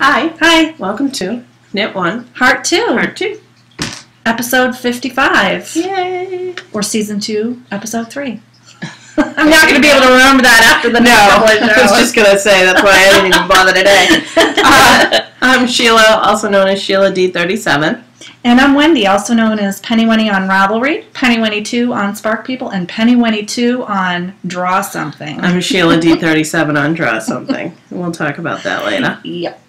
Hi. Hi. Welcome to Knit 1. Heart 2. Part 2. Episode 55. Yay. Or Season 2, Episode 3. I'm not going to be able to remember that after the next couple of shows. I was just going to say, that's why I didn't even bother today. I'm Sheila, also known as Sheila D37. And I'm Wendy, also known as Pennywenny on Ravelry, Pennywenny2 on Spark People, and Pennywenny2 on Draw Something. I'm Sheila D37 on Draw Something. We'll talk about that later. Yep.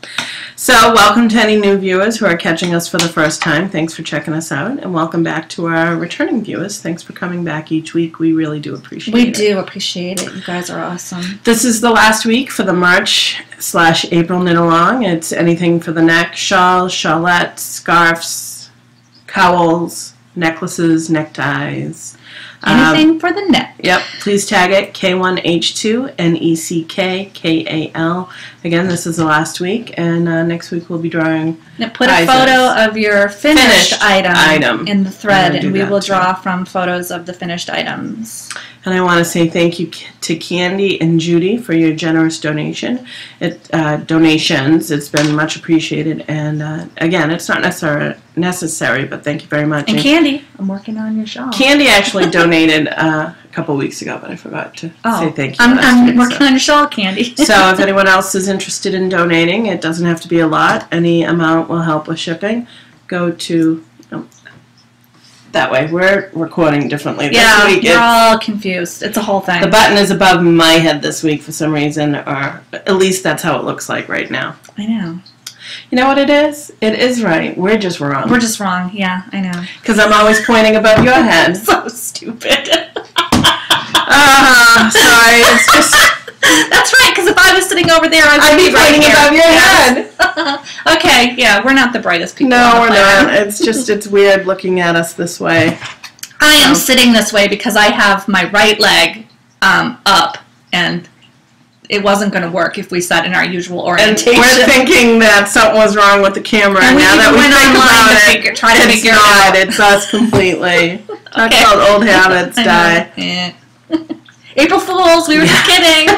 So, welcome to any new viewers who are catching us for the first time. Thanks for checking us out. And welcome back to our returning viewers. Thanks for coming back each week. We really do appreciate it. We do appreciate it. You guys are awesome. This is the last week for the March/April knit along. It's anything for the neck: shawls, shawlettes, scarves, cowls, necklaces, neckties. Anything for the neck. Yep. Please tag it K1H2 NECKKAL. Again, this is the last week, and next week we'll be drawing. Now put a photo of your finished item in the thread, and we will draw from photos of the finished items. And I want to say thank you to Candy and Judy for your generous donations. It's been much appreciated, and again, it's not necessary, but thank you very much. And Candy, I'm working on your shawl. Candy actually donated a couple weeks ago, but I forgot to say thank you. I'm working on your shawl, Candy. So if anyone else is interested in donating, it doesn't have to be a lot. Any amount will help with shipping. Go to that way. We're recording differently this week. You're all confused. It's a whole thing. The button is above my head this week for some reason, or at least that's how it looks like right now. I know. You know what it is? It is right. We're just wrong. We're just wrong. Yeah, I know. Because I'm always pointing above your head. So stupid. Sorry. It's just... That's right, because if I was sitting over there, I'd be pointing above your head. Okay, yeah, we're not the brightest people. No, we're not. It's just, it's weird looking at us this way. I am sitting this way because I have my right leg up, and it wasn't going to work if we sat in our usual orientation. And we're thinking that something was wrong with the camera, and now that we think about it, it's us completely. Talk about old habits die. April Fools, we were just kidding.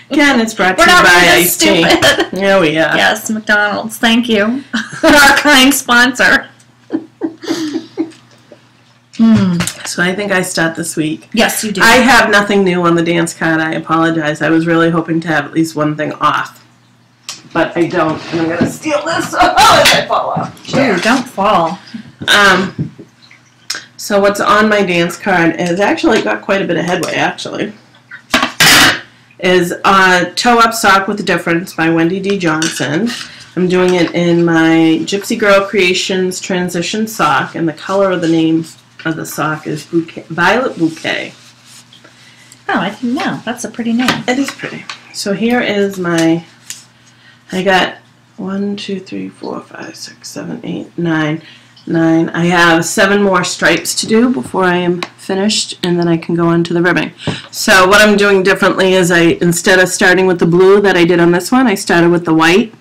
Again, it's brought to you by Ice Tea. Yeah, we are. Yes, McDonald's. Thank you. Our kind sponsor. So I think I start this week. Yes, you do. I have nothing new on the dance card. I apologize. I was really hoping to have at least one thing off. But I don't. And I'm going to steal this. Oh, if I fall off. Ooh, don't fall. So what's on my dance card is actually got quite a bit of headway, actually. Is Toe Up Sock with a Difference by Wendy D. Johnson. I'm doing it in my Gypsy Girl Creations Transition Sock, and the color of the name of the sock is Violet Bouquet. Oh, I didn't know. That's a pretty name. It is pretty. So here is my, I got 1, 2, 3, 4, 5, 6, 7, 8, 9. I have 7 more stripes to do before I am finished, and then I can go on to the ribbing. So what I'm doing differently is instead of starting with the blue that I did on this one, I started with the white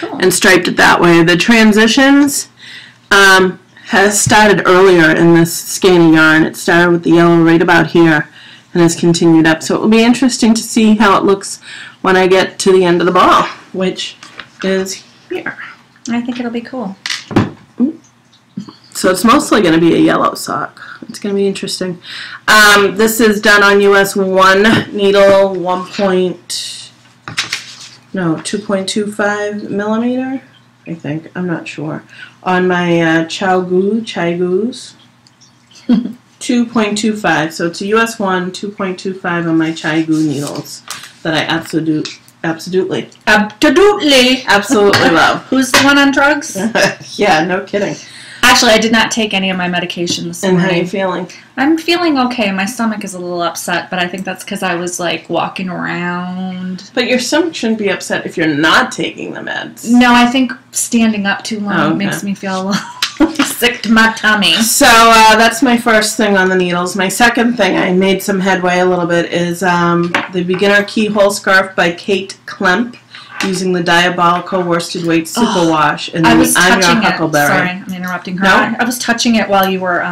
and striped it that way. The transitions has started earlier in this skein of yarn. It started with the yellow right about here and has continued up. So it will be interesting to see how it looks when I get to the end of the ball, which is here. I think it'll be cool. So it's mostly going to be a yellow sock. It's going to be interesting. This is done on US 1 needle, 2.25 millimeter, I think. I'm not sure. On my Chai-Goos, 2.25. So it's a US 1, 2.25 on my Chai-Goo needles that I absolutely love. Who's the one on drugs? Yeah, no kidding. Actually, I did not take any of my medication this morning. And how are you feeling? I'm feeling okay. My stomach is a little upset, but I think that's because I was, like, walking around. But your stomach shouldn't be upset if you're not taking the meds. No, I think standing up too long makes me feel a little sick to my tummy. So that's my first thing on the needles. My second thing, I made some headway a little bit, is the Beginner Keyhole Scarf by Kate Klemp, using the Diabolical Worsted Weight Superwash and the I'm Your Huckleberry. Sorry, I'm interrupting her. No? I was touching it while you were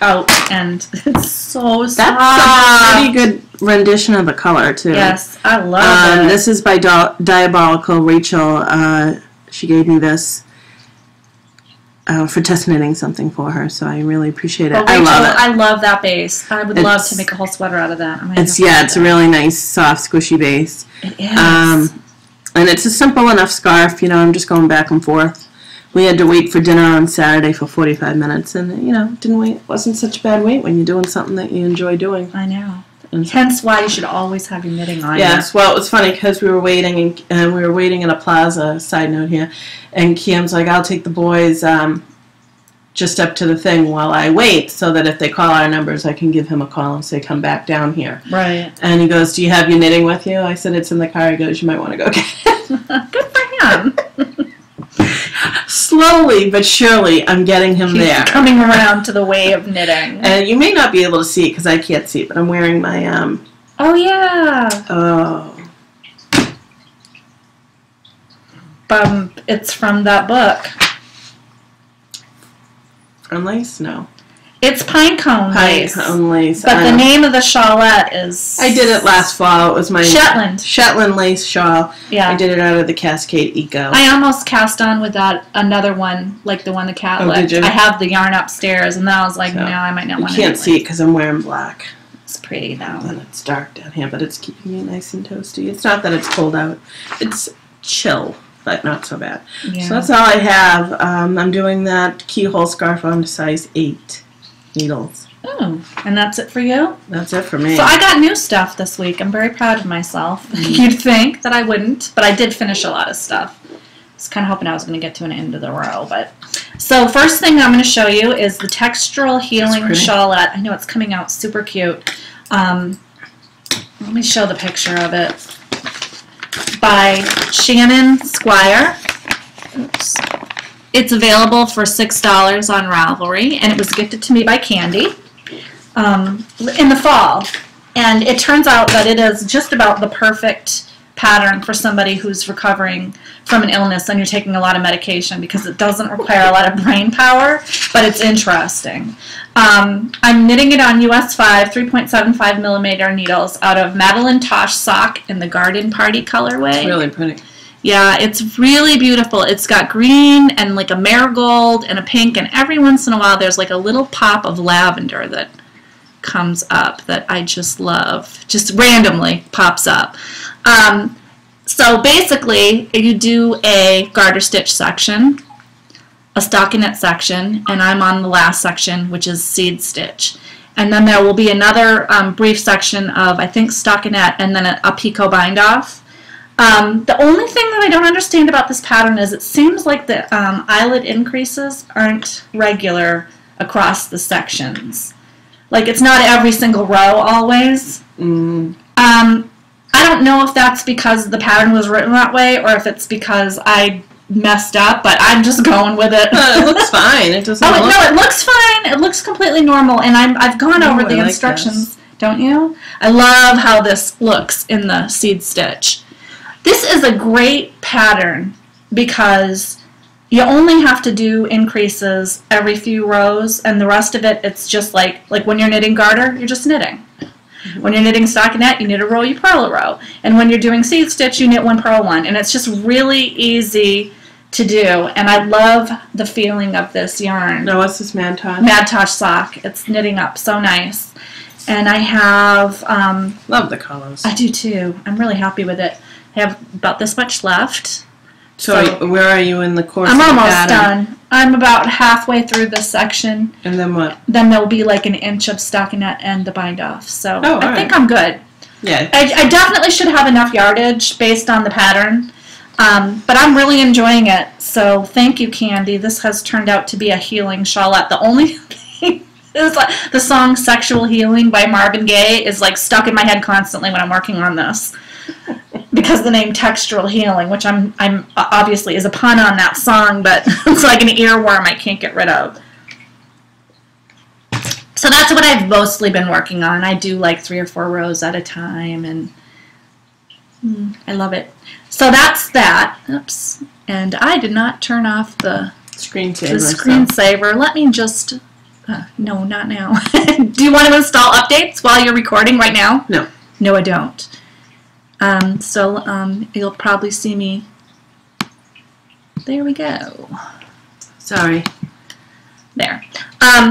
out, and it's so soft. That's a pretty good rendition of the color, too. Yes, I love it. This is by Diabolical. Rachel, she gave me this for test knitting something for her, so I really appreciate it. Rachel, I love it. I love that base. I would love to make a whole sweater out of that. It's a really nice, soft, squishy base. It is. And it's a simple enough scarf. I'm just going back and forth. We had to wait for dinner on Saturday for 45 minutes, and it wasn't such a bad wait when you're doing something that you enjoy doing. I know. Hence why you should always have your knitting on. Yes, well, it was funny because we were waiting, and we were waiting in a plaza, side note here, and Kim's like, I'll take the boys just up to the thing while I wait, so that if they call our numbers, I can give him a call and say, come back down here. Right. And he goes, do you have your knitting with you? I said, it's in the car. He goes, you might want to go get it. Good for him. Slowly but surely, I'm getting him there. Coming around to the way of knitting. And you may not be able to see it because I can't see it, but I'm wearing my Oh yeah. Oh. It's from that book. From lace? No. It's pine cone lace. Pine cone lace. But the name of the shawlette is... I did it last fall. It was my... Shetland lace shawl. Yeah. I did it out of the Cascade Eco. I almost cast on with that another one, like the one the cat licked. Did you? I have the yarn upstairs, and then I was like, no, I might not want to. You can't see it because I'm wearing black. It's pretty now. And it's dark down here, but it's keeping me nice and toasty. It's not that it's cold out. It's chill, but not so bad. Yeah. So that's all I have. I'm doing that keyhole scarf on to size 8 needles. Oh, and that's it for you? That's it for me. So I got new stuff this week. I'm very proud of myself. You'd think that I wouldn't, but I did finish a lot of stuff. I was kind of hoping I was going to get to an end of the row. So first thing I'm going to show you is the Textural Healing Shawlette. I know it's coming out super cute. Let me show the picture of it. By Shannon Squire. Oops. It's available for $6 on Ravelry, and it was gifted to me by Candy in the fall. And it turns out that it is just about the perfect pattern for somebody who's recovering from an illness and you're taking a lot of medication, because it doesn't require a lot of brain power, but it's interesting. I'm knitting it on US 5 3.75 millimeter needles out of Madeline Tosh sock in the Garden Party colorway. It's really pretty. Yeah, it's really beautiful. It's got green and like a marigold and a pink, and every once in a while there's like a little pop of lavender that comes up that I just love. Just randomly pops up. So basically, you do a garter stitch section, a stockinette section, and I'm on the last section, which is seed stitch. And then there will be another brief section of, I think, stockinette, and then a picot bind off. The only thing that I don't understand about this pattern is it seems like the eyelet increases aren't regular across the sections. Like, it's not every single row always. I don't know if that's because the pattern was written that way or if it's because I messed up, but I'm just going with it. It looks fine. It doesn't. No, it looks fine. It looks completely normal, and I've gone over the instructions. Don't you? I love how this looks in the seed stitch. This is a great pattern because you only have to do increases every few rows, and the rest of it, it's just like when you're knitting garter, you're just knitting. When you're knitting stockinette, you knit a row, you purl a row. And when you're doing seed stitch, you knit one, purl one. And it's just really easy to do. And I love the feeling of this yarn. Now, what's this Mad Tosh? Mad Tosh sock. It's knitting up so nice. And I have... love the colors. I do too. I'm really happy with it. I have about this much left. So where are you in the course? I'm almost done. I'm about halfway through this section. And then what? Then there'll be like an inch of stockinette and the bind off. So I think I'm good. Yeah. I definitely should have enough yardage based on the pattern. But I'm really enjoying it. So thank you, Candy. This has turned out to be a healing shawlette. The only thing is like the song Sexual Healing by Marvin Gaye is like stuck in my head constantly when I'm working on this. Because the name Textural Healing, which I'm obviously is a pun on that song, but it's like an earworm I can't get rid of. So that's what I've mostly been working on. I do like 3 or 4 rows at a time, and I love it. So that's that. Oops. And I did not turn off the screensaver. Let me just No, not now. Do you want to install updates while you're recording right now? No. No, I don't. You'll probably see me. There we go. Sorry. There.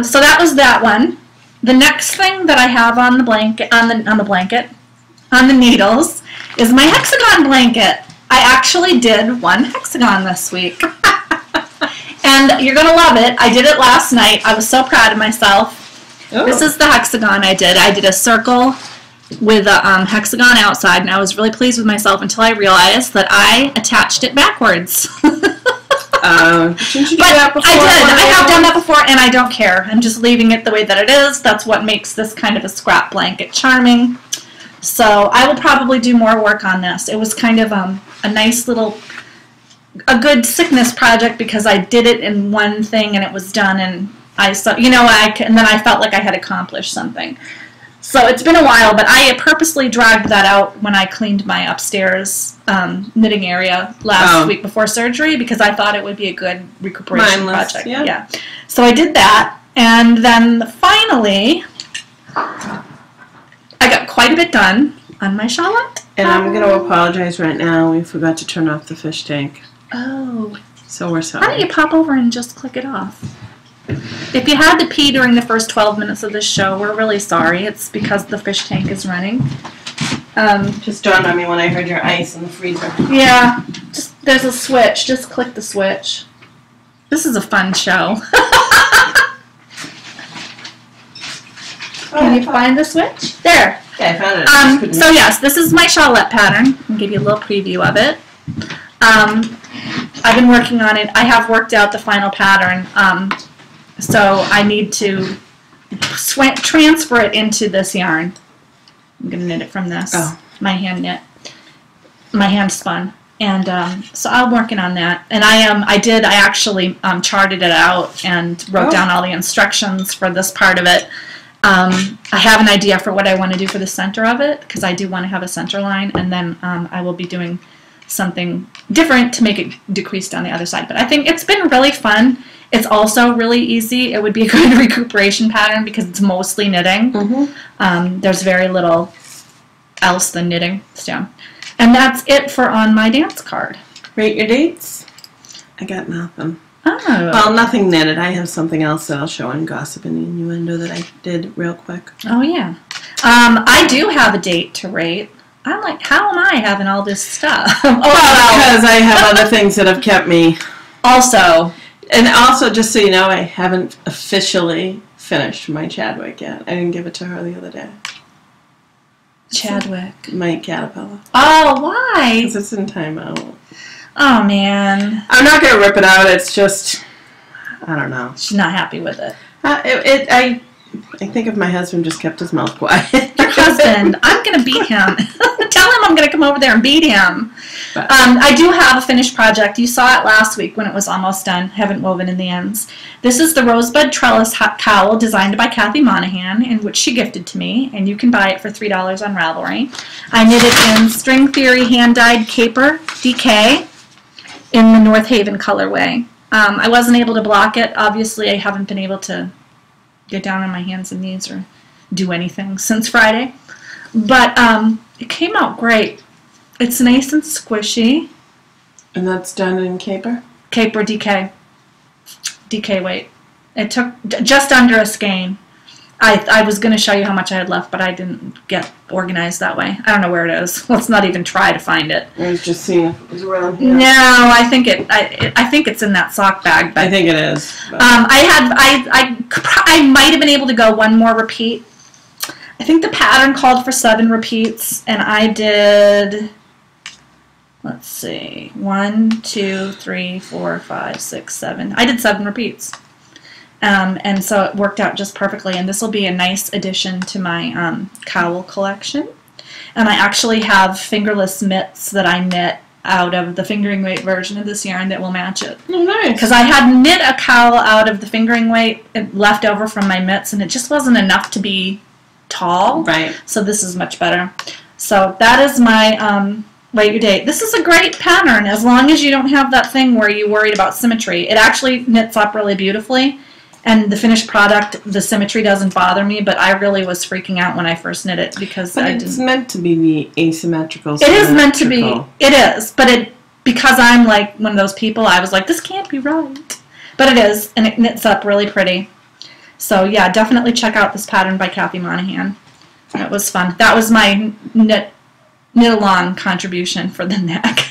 So that was that one. The next thing that I have on the blanket, on the needles, is my hexagon blanket. I actually did one hexagon this week. And you're going to love it. I did it last night. I was so proud of myself. Oh. This is the hexagon I did. I did a circle with a hexagon outside, and I was really pleased with myself until I realized that I attached it backwards. Didn't you do that before? I did. I have done that before, and I don't care. I'm just leaving it the way that it is. That's what makes this kind of a scrap blanket charming. So I will probably do more work on this. It was kind of a nice little, a good sickness project because I did it in one thing and it was done, and I saw, and then I felt like I had accomplished something. So it's been a while, but I purposely dragged that out when I cleaned my upstairs knitting area last week before surgery because I thought it would be a good recuperation project. Yeah. So I did that, and then finally I got quite a bit done on my shallot. And I'm going to apologize right now. We forgot to turn off the fish tank. Oh. So we're sorry. Why don't you pop over and just click it off? If you had to pee during the first 12 minutes of this show, we're really sorry. It's because the fish tank is running. Just dawned on me when I heard your ice in the freezer. Yeah, there's a switch. Just click the switch. This is a fun show. Can you find the switch? There. Yeah, I found it. So yes, this is my shawlette pattern. I'll give you a little preview of it. I've been working on it. I have worked out the final pattern. So I need to transfer it into this yarn. I'm going to knit it from this. Oh. My hand knit. My hand spun. And so I'm working on that. And I actually charted it out and wrote down all the instructions for this part of it. I have an idea for what I want to do for the center of it because I do want to have a center line. And then I will be doing something different to make it decrease down the other side. But I think it's been really fun. It's also really easy. It would be a good recuperation pattern because it's mostly knitting. Mm-hmm. There's very little else than knitting. So, and that's it for on my dance card. Rate your dates? I got nothing. Oh. Well, nothing knitted. I have something else that I'll show in Gossip and Innuendo that I did real quick. Oh, yeah. I do have a date to rate. I'm like, how am I having all this stuff? Well, because I have other things that have kept me. Also. And also, just so you know, I haven't officially finished my Chadwick yet. I didn't give it to her the other day. Chadwick. My caterpillar. Oh, why? Because it's in timeout. Oh, man. I'm not going to rip it out. It's just, I don't know. She's not happy with it. I think if my husband just kept his mouth quiet. Your husband. I'm going to beat him. Tell him I'm going to come over there and beat him. I do have a finished project. You saw it last week when it was almost done. Haven't woven in the ends. This is the Rosebud Trellis cowl designed by Kathy Monahan, in which she gifted to me, and you can buy it for $3 on Ravelry. I knit it in String Theory hand-dyed caper DK in the North Haven colorway. I wasn't able to block it. Obviously, I haven't been able to get down on my hands and knees or do anything since Friday. But it came out great. It's nice and squishy. And that's done in caper? Caper DK. DK weight. It took just under a skein. I was going to show you how much I had left, but I didn't get organized that way. I don't know where it is. Let's not even try to find it. I was just seeing if it was around here. No, I think it's in that sock bag. But, I think it is. But. I might have been able to go one more repeat. I think the pattern called for 7 repeats, and I did, let's see, 1, 2, 3, 4, 5, 6, 7. I did 7 repeats. And so it worked out just perfectly, and this will be a nice addition to my cowl collection. And I actually have fingerless mitts that I knit out of the fingering weight version of this yarn that will match it. Oh, nice. Because I had knit a cowl out of the fingering weight left over from my mitts, and it just wasn't enough to be tall. Right. So this is much better. So that is my rate your date. This is a great pattern as long as you don't have that thing where you're worried about symmetry. It actually knits up really beautifully. And the finished product, the symmetry doesn't bother me, but I really was freaking out when I first knit it because But it's meant to be the asymmetrical. It is meant to be. It is, but because I'm like one of those people, I was like, this can't be right. But it is, and it knits up really pretty. So yeah, definitely check out this pattern by Kathy Monahan. That was fun. That was my knit along contribution for the neck.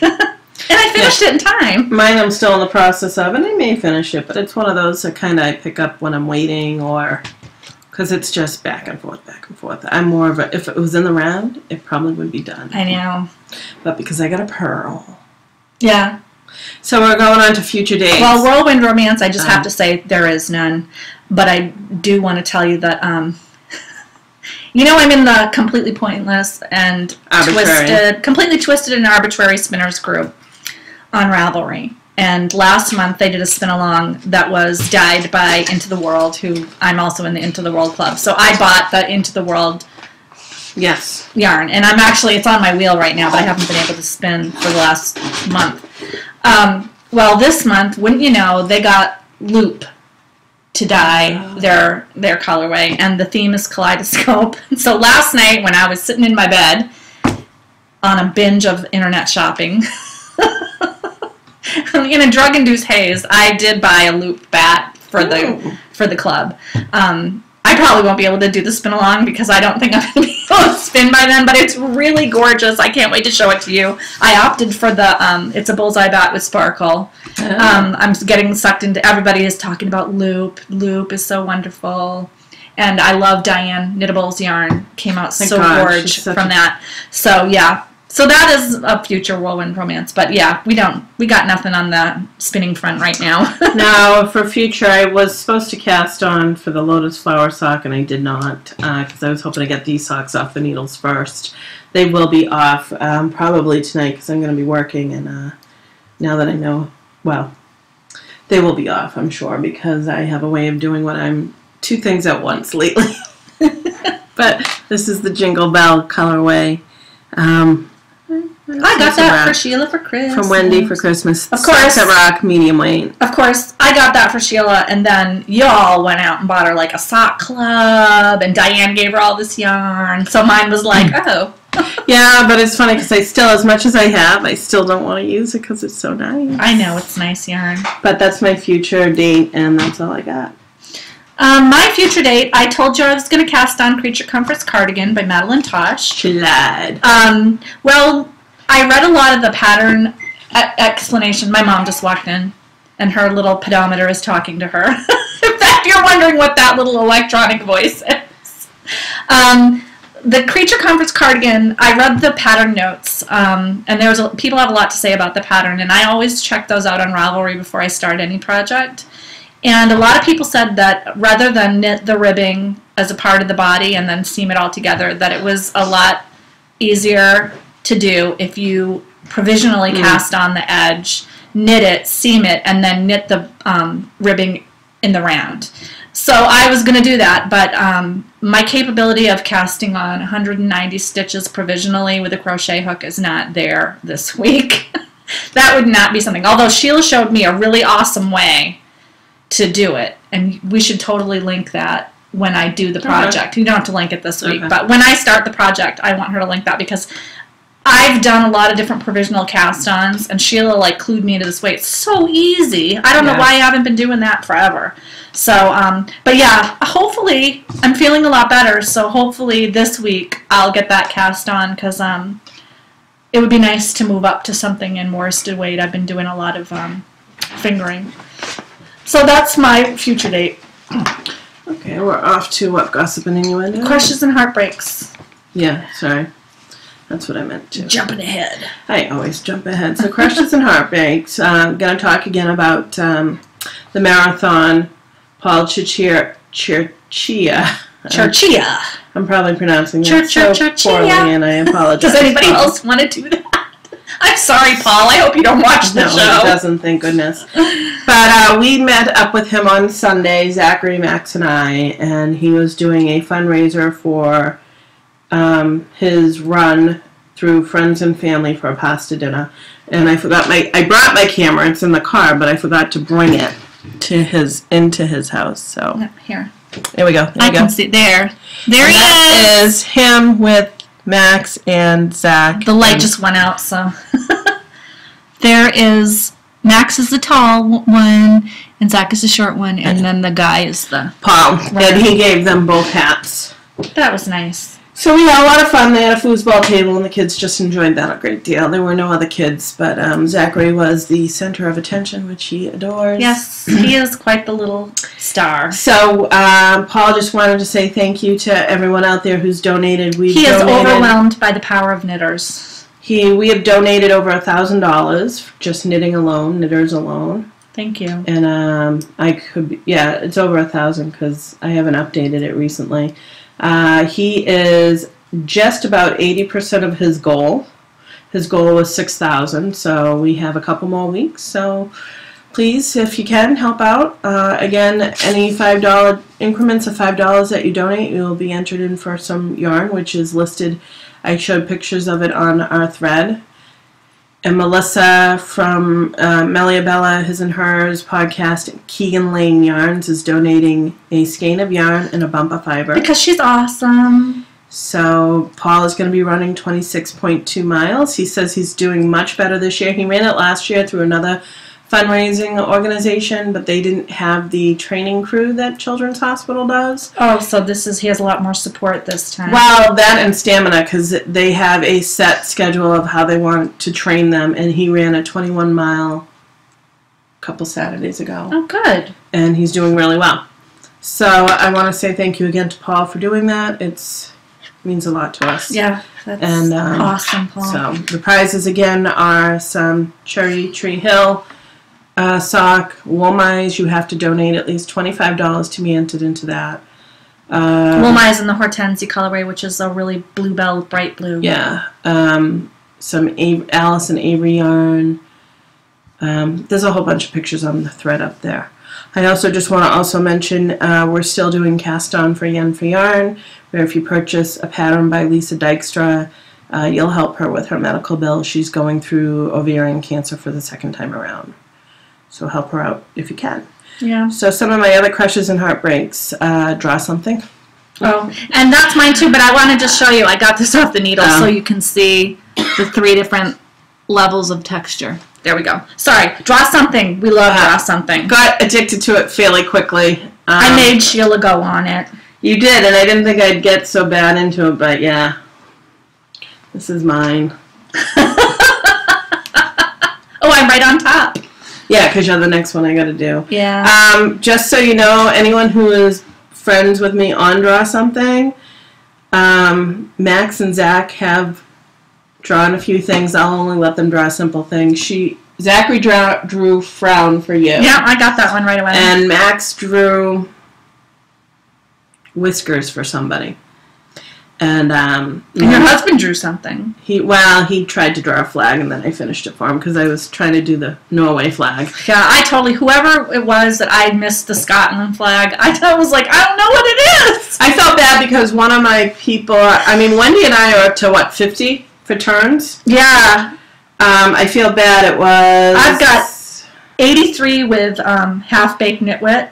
And I finished it in time. Mine I'm still in the process of, and I may finish it, but it's one of those that kind of I pick up when I'm waiting, or because it's just back and forth, back and forth. I'm more of a, if it was in the round, it probably would be done. I know. But because I got a pearl. Yeah. So we're going on to future dates. Well, Whirlwind Romance, I just have to say there is none. But I do want to tell you that, you know, I'm in the Completely Pointless and Completely Twisted and Arbitrary Spinners group on Ravelry. And last month they did a spin-along that was dyed by Into the World, who I'm also in the Into the World club. So I bought the Into the World yarn. And I'm actually, it's on my wheel right now, but I haven't been able to spin for the last month. Well, this month, wouldn't you know, they got Loop to dye their colorway, and the theme is Kaleidoscope. So last night when I was sitting in my bed on a binge of internet shopping, in a drug-induced haze, I did buy a Loop bat for the club. I probably won't be able to do the spin along because I don't think I'm going to be able to spin by then, but it's really gorgeous. I can't wait to show it to you. I opted for the, it's a bullseye bat with sparkle. I'm getting sucked into, everybody is talking about Loop. Loop is so wonderful. And I love Diane Knittable's yarn. Came out so gorgeous from that. So yeah. So that is a future Whirlwind Romance, but yeah, we got nothing on the spinning front right now. Now, for future, I was supposed to cast on for the Lotus Flower sock, and I did not, because I was hoping to get these socks off the needles first. They will be off probably tonight, because I'm going to be working, and now that I know, well, they will be off, I'm sure, because I have a way of doing two things at once lately. But this is the Jingle Bell colorway. I got that for Sheila for Christmas. From Wendy for Christmas. Of course. Socks at Rock, medium weight. Of course. I got that for Sheila, and then y'all went out and bought her like a sock club, and Diane gave her all this yarn. So mine was like, oh. Yeah, but it's funny because I still, as much as I have, I still don't want to use it because it's so nice. I know, it's nice yarn. But that's my future date, and that's all I got. My future date, I told you I was going to cast on Creature Comforts Cardigan by Madeline Tosh. She lied. Well, I read a lot of the pattern explanation. My mom just walked in, and her little pedometer is talking to her. In fact, you're wondering what that little electronic voice is. The Creature Comforts Cardigan, I read the pattern notes, and people have a lot to say about the pattern, and I always check those out on Ravelry before I start any project. And a lot of people said that rather than knit the ribbing as a part of the body and then seam it all together, that it was a lot easier to do if you provisionally cast on the edge, knit it, seam it, and then knit the ribbing in the round. So I was going to do that, but my capability of casting on 190 stitches provisionally with a crochet hook is not there this week. That would not be something. Although Sheila showed me a really awesome way to do it, and we should totally link that when I do the project. You don't have to link it this week, but when I start the project, I want her to link that because I've done a lot of different provisional cast-ons, and Sheila like clued me into this way. It's so easy. I don't know why I haven't been doing that forever. So, but yeah, hopefully I'm feeling a lot better. So hopefully this week I'll get that cast on because it would be nice to move up to something in worsted weight. I've been doing a lot of fingering. So that's my future date. Okay, we're off to what? Gossip and Innuendo? Crushes and Heartbreaks. Yeah, sorry. That's what I meant to. Jumping ahead. I always jump ahead. So Crushes and Heartbreaks. I'm going to talk again about the marathon. Paul Chirchia. I'm probably pronouncing that so poorly, and I apologize. Does anybody else want to do that? I'm sorry, Paul. I hope you don't watch the show. No, he doesn't, thank goodness. But we met up with him on Sunday, Zachary, Max, and I, and he was doing a fundraiser for his run through friends and family for a pasta dinner. And I brought my camera. It's in the car, but I forgot to bring it. into his house. So Yep, here. there we go. There I we go. can see there. There And he that is. is him with Max and Zach. The light And just went out, so. There is, Max is the tall one, and Zach is the short one, and then the guy is the. Paul. Right. And he gave them both hats. That was nice. So we had a lot of fun. They had a foosball table, and the kids just enjoyed that a great deal. There were no other kids, but Zachary was the center of attention, which he adores. Yes, he is quite the little star. So Paul just wanted to say thank you to everyone out there who's donated. He is overwhelmed by the power of knitters. We have donated over $1,000 just knitting alone, knitters alone. Thank you. And it's over 1,000 because I haven't updated it recently. He is just about 80% of his goal. His goal was 6,000, so we have a couple more weeks. So please, if you can, help out. Again, any $5 increments of $5 that you donate, you'll be entered in for some yarn, which is listed. I showed pictures of it on our thread. And Melissa from Meliabella, His and Hers podcast, Keegan Lane Yarns, is donating a skein of yarn and a bump of fiber. Because she's awesome. So Paul is going to be running 26.2 miles. He says he's doing much better this year. He ran it last year through another fundraising organization, but they didn't have the training crew that Children's Hospital does. Oh, so he has a lot more support this time. Well, that and stamina, because they have a set schedule of how they want to train them, and he ran a 21-mile a couple Saturdays ago. Oh, good. And he's doing really well. So I want to say thank you again to Paul for doing that. It means a lot to us. Yeah, that's And awesome, Paul. So the prizes again are some Cherry Tree Hill sock, Woolmize. You have to donate at least $25 to be entered into that. Woolmize in the Hortensia colorway, which is a really bluebell, bright blue. Yeah. Some Alice and Avery yarn. There's a whole bunch of pictures on the thread up there. I also just want to also mention we're still doing cast on for Yen for Yarn, where if you purchase a pattern by Lisa Dykstra, you'll help her with her medical bill. She's going through ovarian cancer for the second time around. So help her out if you can. Yeah. So some of my other crushes and heartbreaks, draw something. Oh, and that's mine too, but I want to just show you. I got this off the needle so you can see the 3 different levels of texture. There we go. Sorry, draw something. We love draw something. Got addicted to it fairly quickly. I made Sheila go on it. You did, and I didn't think I'd get so bad into it, but yeah. This is mine. Oh, I'm right on top. Yeah, because you're the next one I got to do. Yeah. Just so you know, anyone who is friends with me on Draw Something, Max and Zach have drawn a few things. I'll only let them draw simple things. Zachary drew Frown for you. Yeah, I got that one right away. And Max drew Whiskers for somebody. And your husband drew something. He tried to draw a flag, and then I finished it for him because I was trying to do the Norway flag. Yeah, whoever it was that I missed the Scotland flag, I was like, I don't know what it is. I felt bad because one of my people, Wendy and I are up to 50 for turns? Yeah. I feel bad. It was... I've got 83 with half-baked nitwit.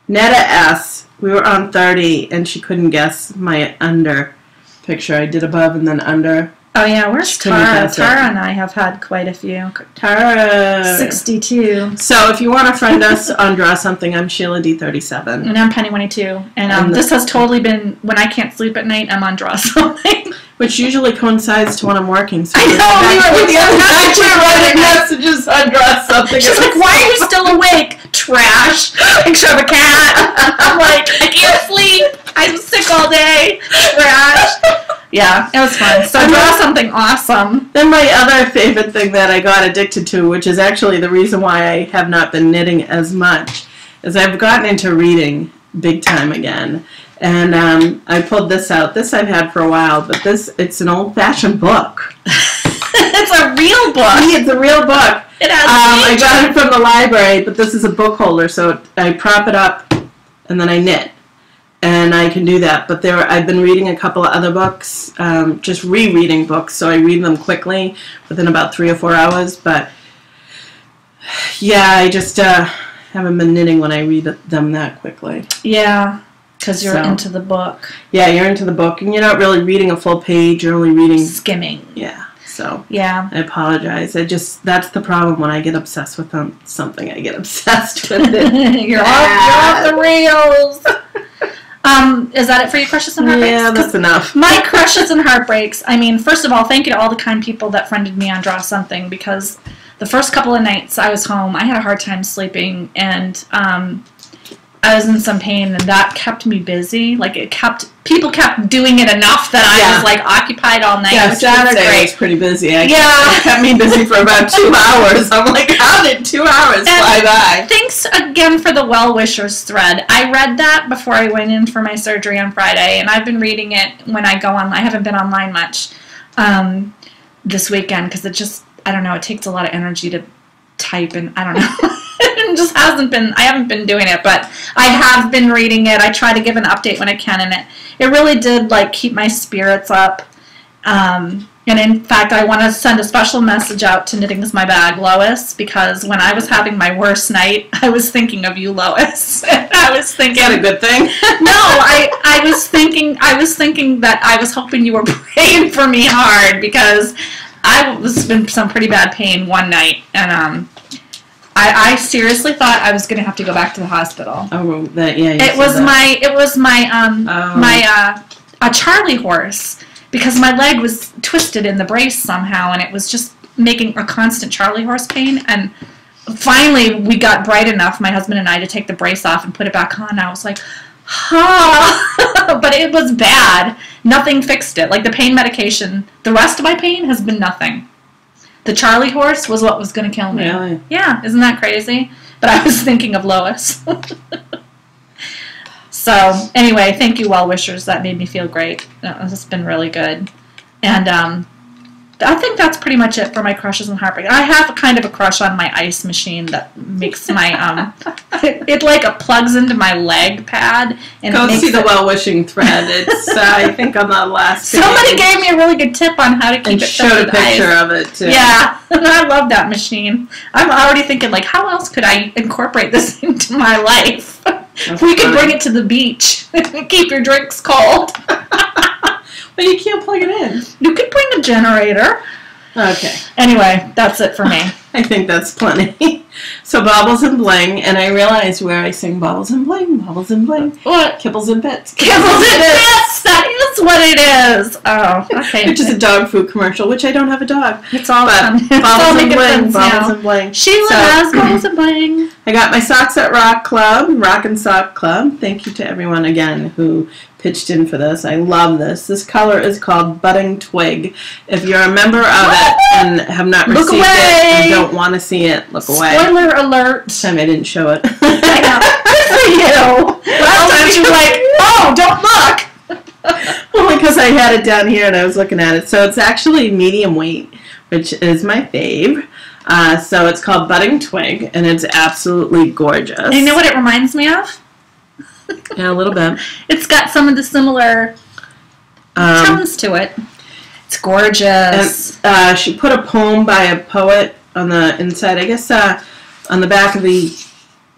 Netta S. We were on 30, and she couldn't guess my under picture. I did above and then under. Oh, yeah. Where's Tara? Tara and I have had quite a few. Tara... 62. So if you want to friend us on Draw Something, I'm Sheila D37. And I'm Penny22. And this has totally been... When I can't sleep at night, I'm on Draw Something. Which usually coincides to when I'm working. So I know! We were writing messages on Draw Something. She's like, why are you still awake? Trash. Picture of a cat. I'm like, I can't sleep. I'm sick all day. Trash. Yeah, it was fun. So Draw Something awesome. Then my other favorite thing that I got addicted to, which is actually the reason why I have not been knitting as much, is I've gotten into reading big time again. And I pulled this out. This I've had for a while, but it's an old-fashioned book. It's a real book. It's a real book. It has I got it from the library, but this is a book holder, so I prop it up and then I knit. And I can do that. But I've been reading a couple of other books, just rereading books, so I read them quickly within about 3 or 4 hours. But yeah, I just haven't been knitting when I read them that quickly. Yeah, because you're So. into the book. Yeah, you're into the book, and you're not really reading a full page. You're only reading. Skimming. Yeah. So Yeah. I apologize. That's the problem when I get obsessed with something. I get obsessed with it. you're off the rails. Is that it for your crushes and heartbreaks? Yeah, that's enough. My crushes and heartbreaks. I mean, first of all, thank you to all the kind people that friended me on Draw Something, because the first couple of nights I was home, I had a hard time sleeping, and I was in some pain, and that kept me busy. Like, people kept doing it enough that I was like occupied all night. Yeah, which Saturday was great. was pretty busy. It Yeah. kept me busy for about 2 hours. I'm like, how did 2 hours fly by? Thanks again for the well-wishers thread. I read that before I went in for my surgery on Friday, and I've been reading it when I go online. I haven't been online much this weekend because it just, I don't know, it takes a lot of energy to type, and I don't know. It just I haven't been doing it, but I have been reading it. I try to give an update when I can, and it really did, like, keep my spirits up. And in fact, I want to send a special message out to Knitting Is My Bag, Lois, because when I was having my worst night, I was thinking of you, Lois. I was thinking, Is that a good thing? no, I was thinking that I was hoping you were praying for me hard, because I was in some pretty bad pain one night, and I seriously thought I was going to have to go back to the hospital. Oh, that, yeah. It was my a Charlie horse, because my leg was twisted in the brace somehow, and it was just making a constant Charlie horse pain. And finally, we got bright enough, my husband and I, to take the brace off and put it back on. I was like, but it was bad. Nothing fixed it. Like, the pain medication, the rest of my pain has been nothing. The Charlie horse was what was going to kill me. Really? Yeah, isn't that crazy? But I was thinking of Lois. So, anyway, thank you, well-wishers. That made me feel great. It's been really good. And I think that's pretty much it for my crushes and heartbreak. I have kind of a crush on my ice machine that makes my it like plugs into my leg pad, and Go it makes see the well-wishing thread. It's I think on the last page. Somebody gave me a really good tip on how to keep And it showed a filled with ice. picture of it too. Yeah, and I love that machine. I'm already thinking, like, how else could I incorporate this into my life? We could bring it to the beach. Keep your drinks cold. But you can't plug it in. You could bring a generator. Okay. Anyway, that's it for me. I think that's plenty. So Baubles and Bling, and I realized where I sing Baubles and Bling, Baubles and Bling, What? Kibbles and Bits. Kibbles and Bits! That is what it is. Oh, okay. Which is a dog food commercial, which I don't have a dog. It's all But fun. It's all Baubles and making Bling, sense now. Baubles and Bling. Sheila So- has Baubles and Bling. I got my Socks at Rock Club, Rock and Sock Club. Thank you to everyone again who pitched in for this. I love this. This color is called Budding Twig. If you're a member of it and have not Look received away. it and don't want to see it, look away. Spoiler alert. This time I didn't show it. I know. Good for you. Last time you were like, oh, don't look. Only because I had it down here and I was looking at it. So it's actually medium weight, which is my fave. So it's called Budding Twig, and it's absolutely gorgeous. And you know what it reminds me of? Yeah, a little bit. It's got some of the similar tones to it. It's gorgeous. And, she put a poem by a poet on the inside. I guess on the back of the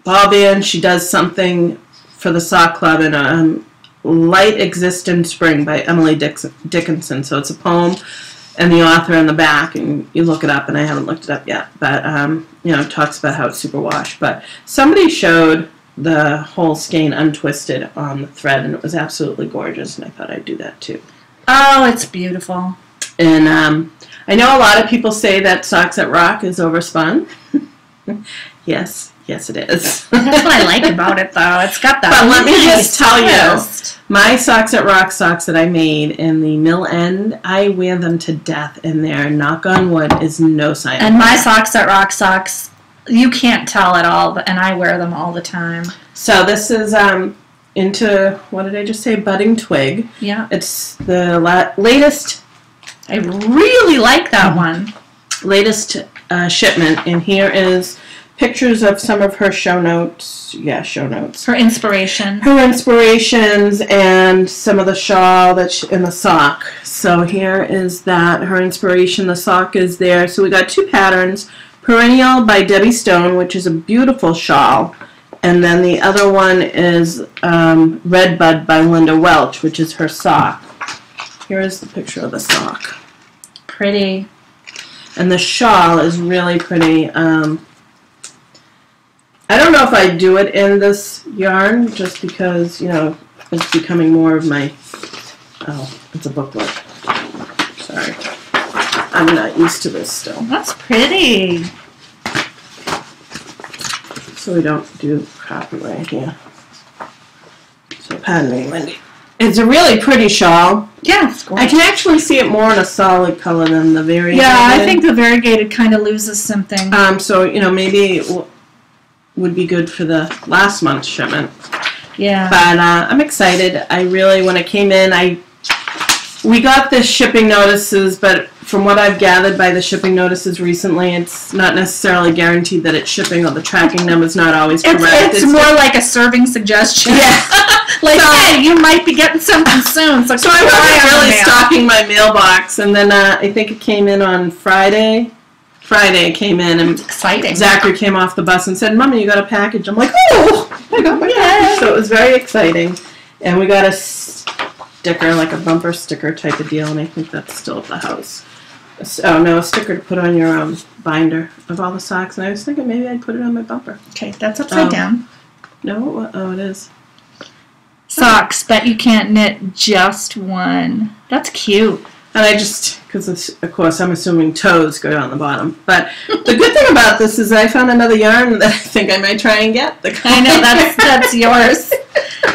ball band, she does something for the sock club in Light Exist in Spring by Emily Dickinson. So it's a poem and the author on the back, and you look it up, and I haven't looked it up yet, but it talks about how it's superwash. But somebody showed the whole skein untwisted on the thread, and it was absolutely gorgeous, and I thought I'd do that too. Oh, it's beautiful. And I know a lot of people say that Socks at Rock is overspun. Yes, it is. That's what I like about it, though. It's got that. But let me just tell you, twist. my Socks at Rock socks that I made in the mill end, I wear them to death, and there, knock on wood, is no sign And of my wear. Socks at Rock socks, you can't tell at all, and I wear them all the time. So this is into, what did I just say, Budding Twig. Yeah. It's the latest I really like that one. shipment, and here is pictures of some of her show notes. Yeah, show notes. For inspiration. Her inspirations and some of the shawl that's in the sock. So here is that, her inspiration. The sock is there. So we got two patterns, Perennial by Debbie Stone, which is a beautiful shawl. And then the other one is Red Bud by Linda Welch, which is her sock. Here is the picture of the sock. Pretty. And the shawl is really pretty. I don't know if I do it in this yarn, just because, you know, it's becoming more of my... Oh, it's a booklet. Sorry. I'm not used to this still. That's pretty. So we don't do copyright here. So pardon me, Wendy. It's a really pretty shawl. Yeah, it's I gorgeous. can actually see it more in a solid color than the variegated. Yeah, I think the variegated kind of loses something. So, you know, maybe it would be good for the last month's shipment. Yeah. But I'm excited. I really, when it came in, we got the shipping notices, but from what I've gathered by the shipping notices recently, it's not necessarily guaranteed that it's shipping, or the tracking number's not always correct. It's more like a serving suggestion. Yeah. Like, hey, you might be getting something soon. So I wasn't really stocking my mailbox, and then I think it came in on Friday. Friday it came in, and exciting. Zachary came off the bus and said, "Mommy, you got a package." I'm like, "Oh, I got my package!" So it was very exciting, and we got a sticker, like a bumper sticker type of deal, and I think that's still at the house. Oh no, a sticker to put on your binder of all the socks, and I was thinking maybe I'd put it on my bumper. Okay, that's upside down. No, oh, it is. Socks, but you can't knit just one. That's cute. And I just, because of course I'm assuming toes go down the bottom. But the good thing about this is I found another yarn that I think I might try and get. I know, that's yours.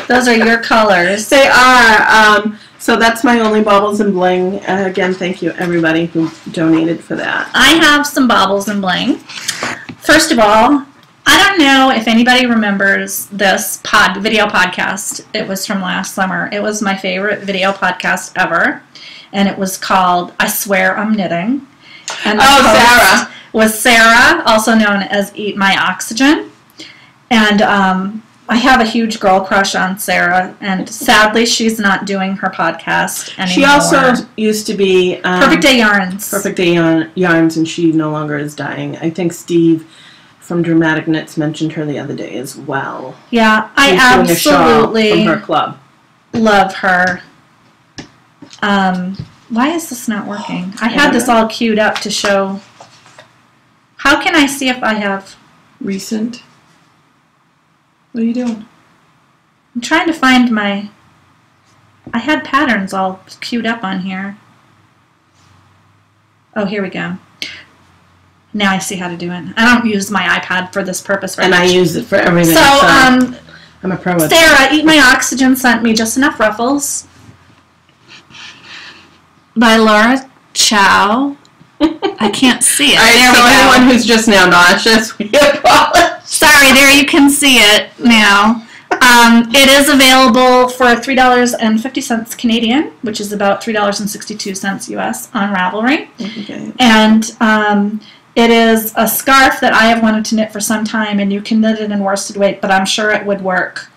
Those are your colors. They are. So that's my only Baubles and Bling. Again, thank you everybody who donated for that. I have some Baubles and Bling. First of all, I don't know if anybody remembers this video podcast. It was from last summer. It was my favorite video podcast ever. And it was called I Swear I'm Knitting. And the host Sarah. was Sarah, also known as Eat My Oxygen. And I have a huge girl crush on Sarah. And sadly, she's not doing her podcast anymore. She also used to be... Perfect Day Yarns. Perfect Day Yarns, and she no longer is dying. I think Steve from Dramatic Knits mentioned her the other day as well. Yeah, I She's doing a absolutely shawl from her club. Love her. Why is this not working? I had this all queued up to show. How can I see if I have... Recent? What are you doing? I'm trying to find my... I had patterns all queued up on here. Oh, here we go. Now I see how to do it. I don't use my iPad for this purpose very much. And I use it for everything. So, I'm a pro at Sarah, Eat My Oxygen sent me Just Enough Ruffles by Laura Chow. I can't see it. All right, there so we go. anyone who's just now nauseous, we apologize. Sorry, there you can see it now. It is available for $3.50 Canadian, which is about $3.62 US on Ravelry. Okay. And it is a scarf that I have wanted to knit for some time, and you can knit it in worsted weight, but I'm sure it would work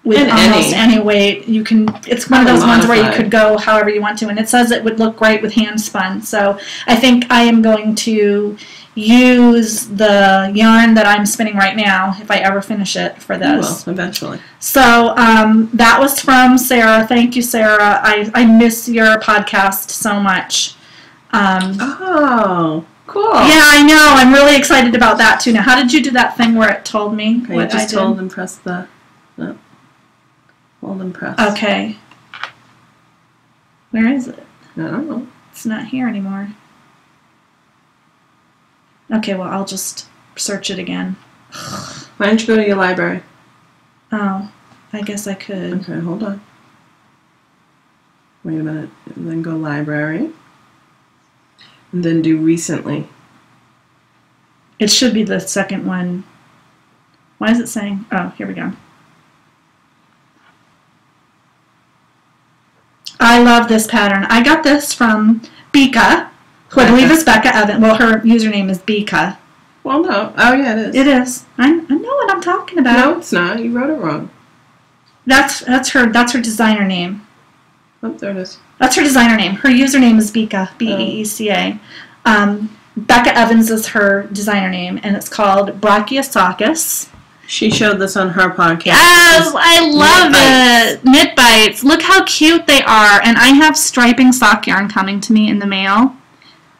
with In almost any weight. You can. It's one of those ones where you could go however you want to, and it says it would look great with hand spun. So I think I am going to use the yarn that I'm spinning right now if I ever finish it for this. You will, eventually. So that was from Sarah. Thank you, Sarah. I miss your podcast so much. Oh, cool. Yeah, I know. I'm really excited about that too. Now, how did you do that thing where it told me Okay, what you just I did? hold and press the... No. Hold and press. Okay. Where is it? I don't know. It's not here anymore. Okay, well, I'll just search it again. Why don't you go to your library? Oh, I guess I could. Okay, hold on. Wait a minute. And then go library. And then do recently. It should be the second one. Why is it saying? Oh, here we go. I love this pattern. I got this from Bika, who I believe is Becca Evan. Well, her username is Bika. Well, no. Oh, yeah, it is. It is. I know what I'm talking about. No, it's not. You wrote it wrong. That's her designer name. Oh, there it is. That's her designer name. Her username is Beeca, Beeca. Becca Evans is her designer name, and it's called Brachiosuchus. She showed this on her podcast. Yes, I love it. Knit Bites. Look how cute they are. And I have striping sock yarn coming to me in the mail.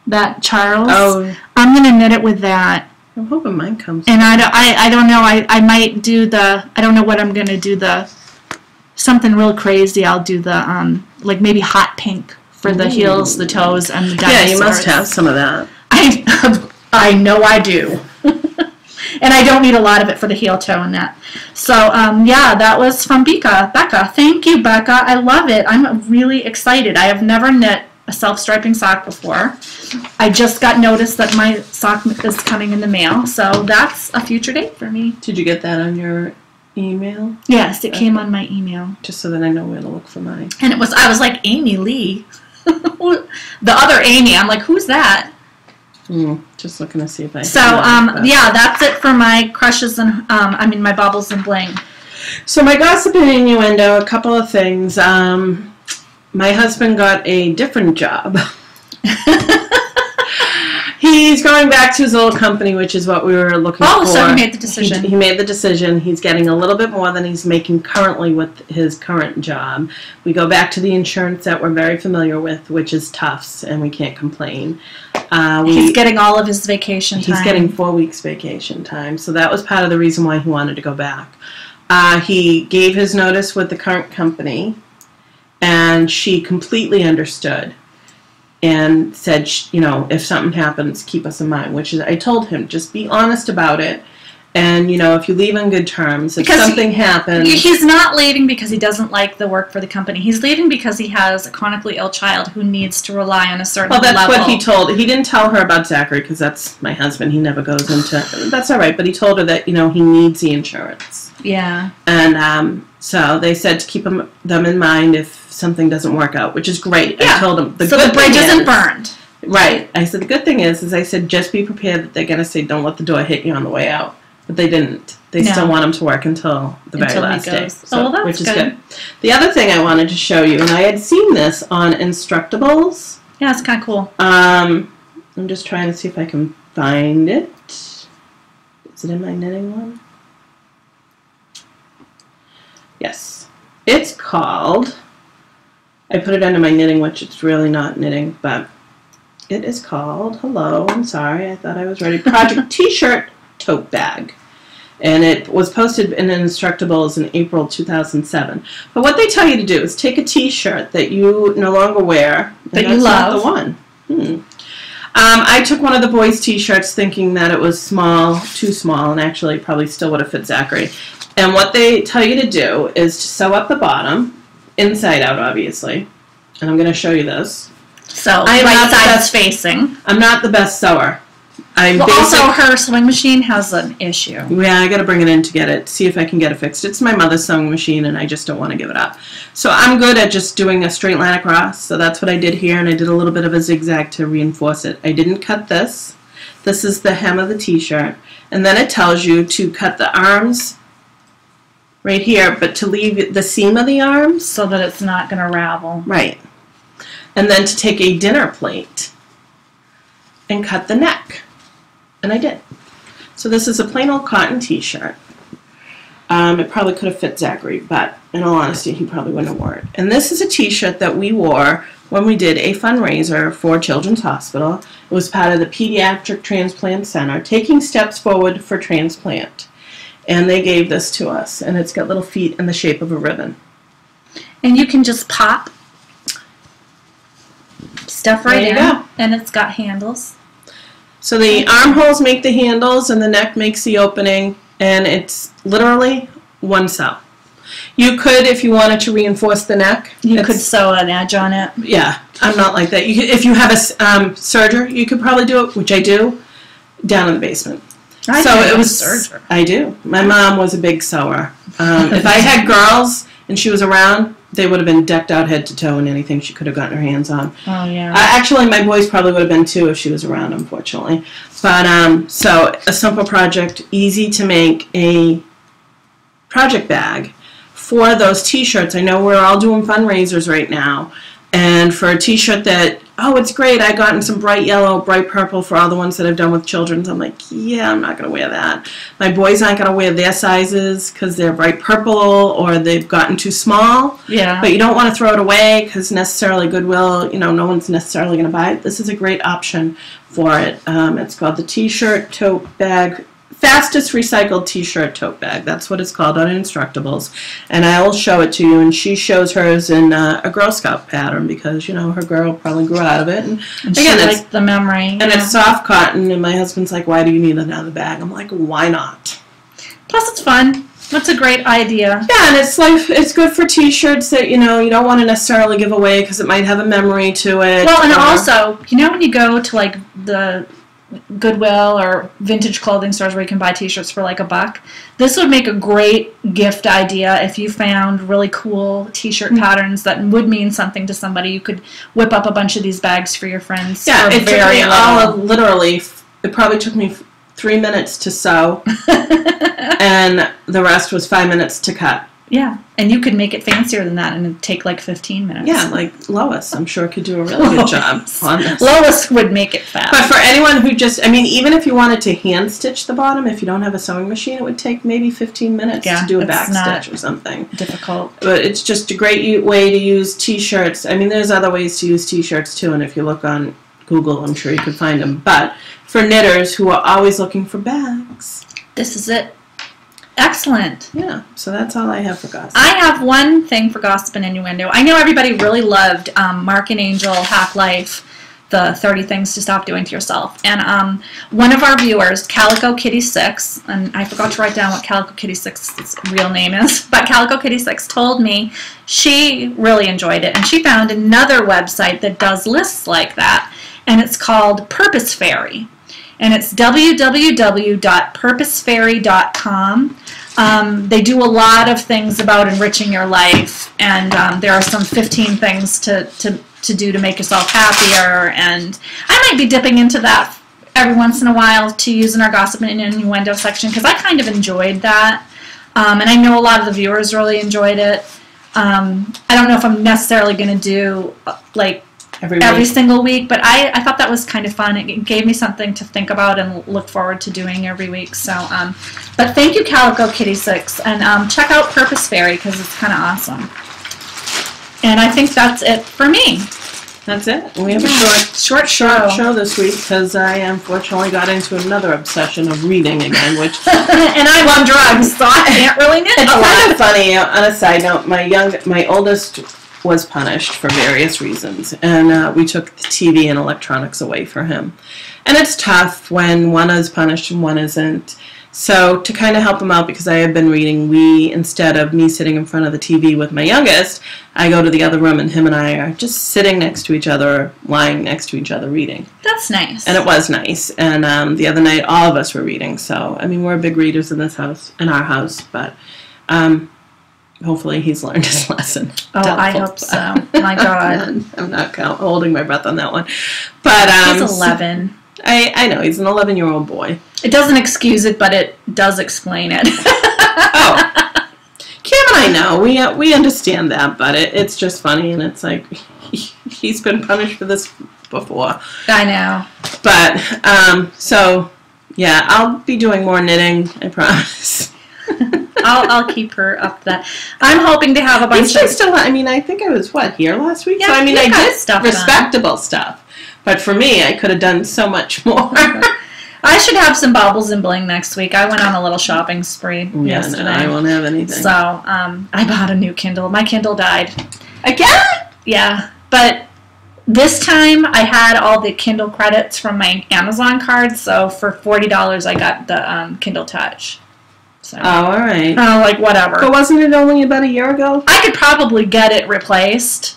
That Charles. Oh. I'm going to knit it with that. I'm hoping mine comes. And I don't know. I might do the, I don't know what I'm going to do, something real crazy. I'll do the, like maybe hot pink for the heels, the toes, and the dinosaurs. Yeah, you must have some of that. I know I do. And I don't need a lot of it for the heel toe and that. So, yeah, that was from Becca. Thank you, Becca. I love it. I'm really excited. I have never knit a self-striping sock before. I just got notice that my sock is coming in the mail, so that's a future date for me. Did you get that on your email? Yes, it came on my email. Just so that I know where to look for mine. And I was like, Amy Lee. The other Amy. I'm like, who's that? Just looking to see if I. So, yeah, that's it for my crushes and, my baubles and bling. So my gossip and innuendo, a couple of things. My husband got a different job. He's going back to his old company, which is what we were looking for. Oh, so he made the decision. He made the decision. He's getting a little bit more than he's making currently with his current job. We go back to the insurance that we're very familiar with, which is Tufts, and we can't complain. He's getting all of his vacation time. He's getting 4 weeks vacation time, so that was part of the reason why he wanted to go back. He gave his notice with the current company, and she completely understood and said, if something happens, keep us in mind, which is, I told him, just be honest about it. And, if you leave on good terms, if something happens... He's not leaving because he doesn't like the work for the company. He's leaving because he has a chronically ill child who needs to rely on a certain level. Well, that's what he told. He didn't tell her about Zachary because that's my husband. He never goes into... That's all right, but he told her that, he needs the insurance. Yeah. And so they said to keep them in mind if something doesn't work out, which is great. Yeah. I told him the bridge isn't burned. Right. I said the good thing is I said just be prepared that they're going to say don't let the door hit you on the way out. But they didn't. They still want him to work until the very last day. So, that's which is good. The other thing I wanted to show you, and I had seen this on Instructables. Yeah, it's kind of cool. I'm just trying to see if I can find it. Is it in my knitting one? Yes. It's called, I put it under my knitting, which it's really not knitting, but it is called, hello, I'm sorry, I thought I was ready, Project T-Shirt Tote Bag. And it was posted in Instructables in April 2007. But what they tell you to do is take a T-shirt that you no longer wear. That you love. Not the one. I took one of the boys' T-shirts thinking that it was too small, and actually probably still would have fit Zachary. And what they tell you to do is to sew up the bottom, inside out, obviously. And I'm going to show you this. So, right side's facing. I'm not the best sewer. Also, her sewing machine has an issue. Yeah, I got to bring it in to get it, see if I can get it fixed. It's my mother's sewing machine, and I just don't want to give it up. So I'm good at just doing a straight line across. So that's what I did here, and I did a little bit of a zigzag to reinforce it. I didn't cut this. This is the hem of the T-shirt. And then it tells you to cut the arms right here, but to leave the seam of the arms. So that it's not going to ravel. Right. And then to take a dinner plate and cut the neck. And I did. So this is a plain old cotton T-shirt. It probably could have fit Zachary, but in all honesty, he probably wouldn't have worn it. And this is a T-shirt that we wore when we did a fundraiser for Children's Hospital. It was part of the Pediatric Transplant Center, Taking Steps Forward for Transplant. And they gave this to us, and it's got little feet in the shape of a ribbon. And you can just pop stuff right in, and it's got handles. So the armholes make the handles, and the neck makes the opening, and it's literally one sew. You could, if you wanted to reinforce the neck. You could sew an edge on it. Yeah, I'm not like that. If you have a serger, you could probably do it, which I do, down in the basement. I do. My mom was a big sewer. If I had girls and she was around, they would have been decked out head to toe in anything she could have gotten her hands on. Oh, yeah. Actually, my boys probably would have been too if she was around, unfortunately. But, so a simple project, easy to make a project bag for those T-shirts. I know we're all doing fundraisers right now. And for a T-shirt that oh, it's great. I gotten some bright yellow, bright purple for all the ones that I've done with children's. I'm like, yeah, I'm not going to wear that. My boys aren't going to wear their sizes because they're bright purple or they've gotten too small. Yeah. But you don't want to throw it away because necessarily Goodwill, no one's necessarily going to buy it. This is a great option for it. It's called the T-shirt tote bag. Fastest recycled T-shirt tote bag. That's what it's called on Instructables. And I'll show it to you. And she shows hers in a Girl Scout pattern because, her girl probably grew out of it. And again, she liked the memory. And it's soft cotton. And my husband's like, why do you need another bag? I'm like, why not? Plus, it's fun. That's a great idea. Yeah, and it's good for T-shirts that, you don't want to necessarily give away because it might have a memory to it. Well, and also, when you go to, like, the Goodwill or vintage clothing stores where you can buy T-shirts for like $1, this would make a great gift idea if you found really cool T-shirt patterns that would mean something to somebody. You could whip up a bunch of these bags for your friends. Yeah, it took me literally, it probably took me 3 minutes to sew, and the rest was 5 minutes to cut. Yeah, and you could make it fancier than that and it'd take like 15 minutes. Yeah, like Lois, I'm sure could do a really good job on this. Lois would make it fast. But for anyone who even if you wanted to hand stitch the bottom, if you don't have a sewing machine, it would take maybe 15 minutes to do a back stitch or something. Difficult. But it's just a great way to use T-shirts. There's other ways to use T-shirts too, and if you look on Google, I'm sure you could find them. But for knitters who are always looking for bags, this is it. Excellent. Yeah, so that's all I have for gossip. I have one thing for gossip and innuendo. I know everybody really loved Mark and Angel Hack Life, the 30 Things to Stop Doing to Yourself. And one of our viewers, Calico Kitty 6, and I forgot to write down what Calico Kitty 6's real name is, but Calico Kitty 6 told me she really enjoyed it, and she found another website that does lists like that, and it's called Purpose Fairy. And it's www.purposefairy.com. They do a lot of things about enriching your life, and there are some 15 things to do to make yourself happier. And I might be dipping into that every once in a while to use in our gossip and innuendo section because I kind of enjoyed that. And I know a lot of the viewers really enjoyed it. I don't know if I'm necessarily going to do like every single week, but I thought that was kind of fun. It gave me something to think about and look forward to doing every week. So, but thank you, Calico Kitty 6, and check out Purpose Fairy because it's kind of awesome. And I think that's it for me. That's it. We have a short show this week because I unfortunately got into another obsession of reading again, which and I'm on drugs, so I can't really knit. It's kind of funny. On a side note, my oldest was punished for various reasons, and we took the TV and electronics away for him. And it's tough when one is punished and one isn't. So to kind of help him out, because I have been reading, instead of me sitting in front of the TV with my youngest, I go to the other room and him and I are just sitting next to each other, lying next to each other reading. That's nice. And it was nice. And the other night all of us were reading. So, we're big readers in our house, but hopefully he's learned his lesson. Oh, I hope so. My God. I'm not holding my breath on that one. But he's 11. I know. He's an 11-year-old boy. It doesn't excuse it, but it does explain it. Oh. Cam and I know. We understand that, but it's just funny, and it's like he's been punished for this before. I know. But, so, yeah, I'll be doing more knitting, I promise. I'll keep her up to that. I'm hoping to have a bunch of... still, I think I was, here last week? Yeah, so, I did stuff respectable stuff. But for me, I could have done so much more. I should have some baubles and bling next week. I went on a little shopping spree yesterday. No, I won't have anything. So, I bought a new Kindle. My Kindle died. Again? Yeah. But this time, I had all the Kindle credits from my Amazon card. So, for $40, I got the Kindle Touch. So, all right. Whatever. But wasn't it only about a year ago? I could probably get it replaced,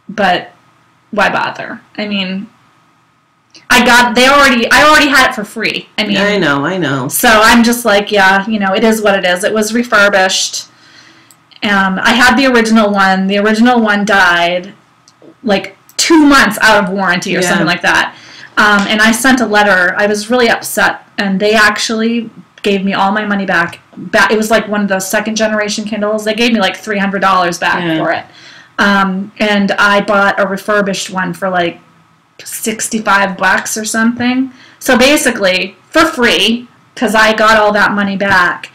but why bother? I already had it for free. I know. So I'm just like, yeah, it is what it is. It was refurbished. I had the original one. The original one died like 2 months out of warranty or something like that. And I sent a letter. I was really upset, and they actually gave me all my money back. It was like one of the second generation Kindles. They gave me like $300 back for it. And I bought a refurbished one for like $65 or something. So basically, for free, because I got all that money back.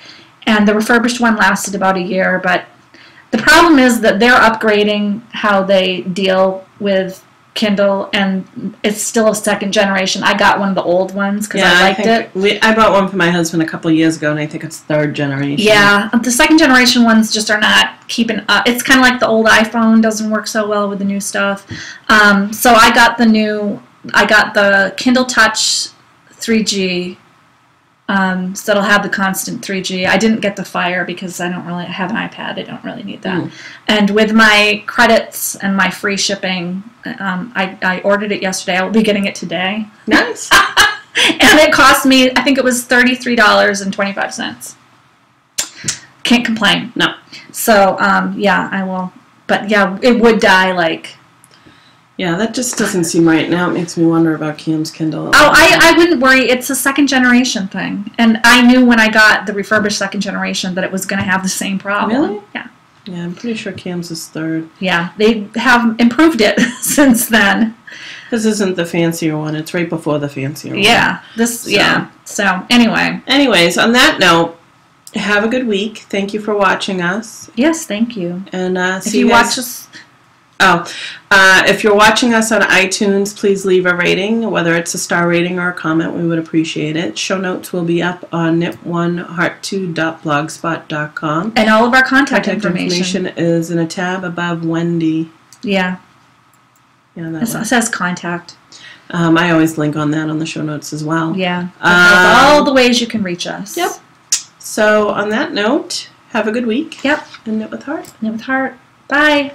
And the refurbished one lasted about a year, but the problem is that they're upgrading how they deal with Kindle, and it's still a second generation. I got one of the old ones because I liked it. I bought one for my husband a couple of years ago, and I think it's third generation. Yeah, the second generation ones just are not keeping up. It's kind of like the old iPhone, doesn't work so well with the new stuff. So I got the Kindle Touch 3G. So it'll have the constant 3G. I didn't get the Fire because I don't really have an iPad. I don't really need that. And with my credits and my free shipping, I ordered it yesterday. I will be getting it today. Nice. And it cost me, I think it was $33.25. Can't complain. No. So, yeah, I will. But, yeah, it would die, like... Yeah, that just doesn't seem right. Now it makes me wonder about Cam's Kindle. Oh, I wouldn't worry. It's a second generation thing. And I knew when I got the refurbished second generation that it was going to have the same problem. Really? Yeah. Yeah, I'm pretty sure Cam's is third. Yeah, they have improved it since then. This isn't the fancier one. It's right before the fancier one. Yeah. Yeah. So, anyway. Anyways, on that note, have a good week. Thank you for watching us. Yes, thank you. And if see you you guys. watch us... if you're watching us on iTunes, please leave a rating, whether it's a star rating or a comment. We would appreciate it. Show notes will be up on knit1heart2.blogspot.com. And all of our contact information is in a tab above Wendy. Yeah. Yeah, It says contact. I always link on that on the show notes as well. Yeah. All the ways you can reach us. Yep. So on that note, have a good week. Yep. And Knit with Heart. Knit with Heart. Bye.